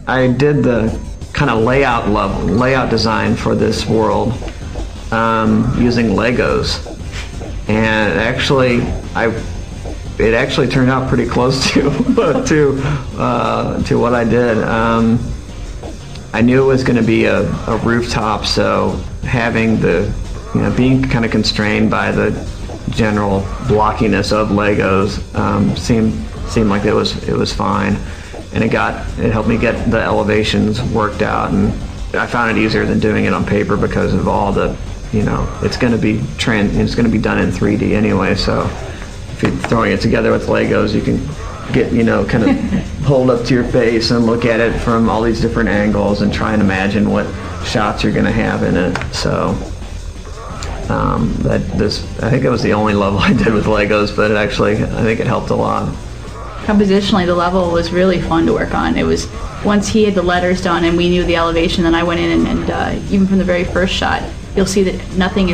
I did the kind of layout design for this world using Legos, and it actually turned out pretty close to what I did. I knew it was going to be a rooftop, so having being kind of constrained by the general blockiness of Legos seemed like it was fine, and it helped me get the elevations worked out, and I found it easier than doing it on paper because of all the it's going to be done in 3D anyway. So if you're throwing it together with Legos, you can get kind of hold up to your face and look at it from all these different angles and try and imagine what shots you're going to have in it. So I think it was the only level I did with Legos, but I think it helped a lot. Compositionally, the level was really fun to work on. It was, once he had the letters done and we knew the elevation, then I went in and even from the very first shot, you'll see that nothing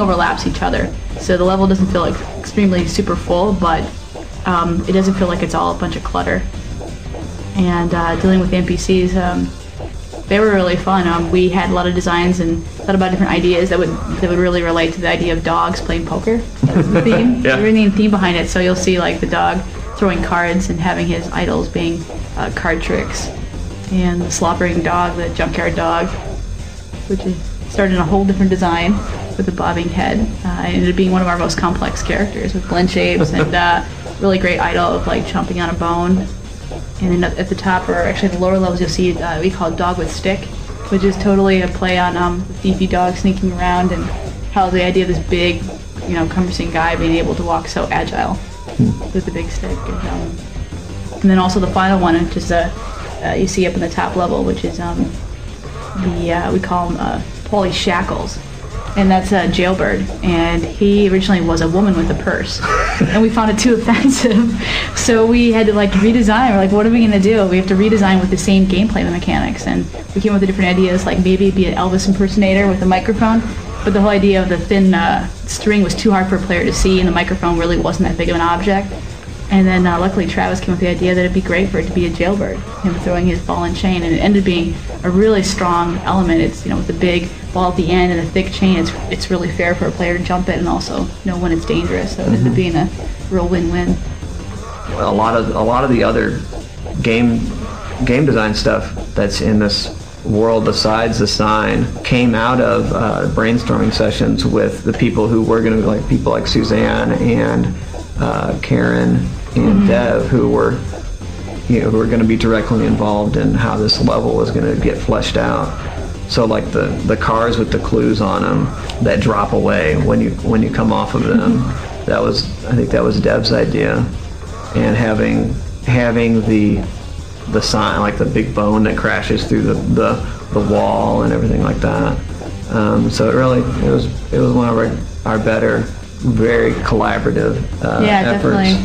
overlaps each other. So the level doesn't feel like extremely super full, but it doesn't feel like it's all a bunch of clutter. And dealing with NPCs, they were really fun. We had a lot of designs and thought about different ideas that would really relate to the idea of dogs playing poker. That's the theme. Yeah. The main theme behind it. So you'll see like the dog throwing cards and having his idols being card tricks, and the slobbering dog, the junkyard dog, which started in a whole different design with a bobbing head. It ended up being one of our most complex characters with blend shapes and really great idol of like chomping on a bone. And then at the top, or actually the lower levels, you'll see we call it Dog with Stick, which is totally a play on the thiefy dog sneaking around, and how the idea of this big, cumbersome guy being able to walk so agile with the big stick. And then also the final one, which is you see up in the top level, which is we call him Paulie Shackles. And that's a jailbird, and he originally was a woman with a purse, and we found it too offensive, so we had to redesign. We're like, what are we going to do? We have to redesign with the same gameplay mechanics, and we came up with different ideas, like maybe be an Elvis impersonator with a microphone, but the whole idea of the thin string was too hard for a player to see, and the microphone really wasn't that big of an object. And then luckily Travis came up with the idea that it'd be great for it to be a jailbird, him throwing his ball and chain, and it ended up being a really strong element. It's with the big ball at the end and the thick chain, it's really fair for a player to jump it and also know when it's dangerous. So it ended up being a real win-win. Well, a lot of the other game design stuff that's in this world besides the sign came out of brainstorming sessions with the people who were going to be people like Suzanne and Karen and Dev, who were going to be directly involved in how this level was going to get fleshed out. So like the cars with the clues on them that drop away when you come off of them, I think that was Dev's idea, and having the sign, like the big bone that crashes through the wall and everything like that. So it was one of our better, very collaborative efforts. Definitely.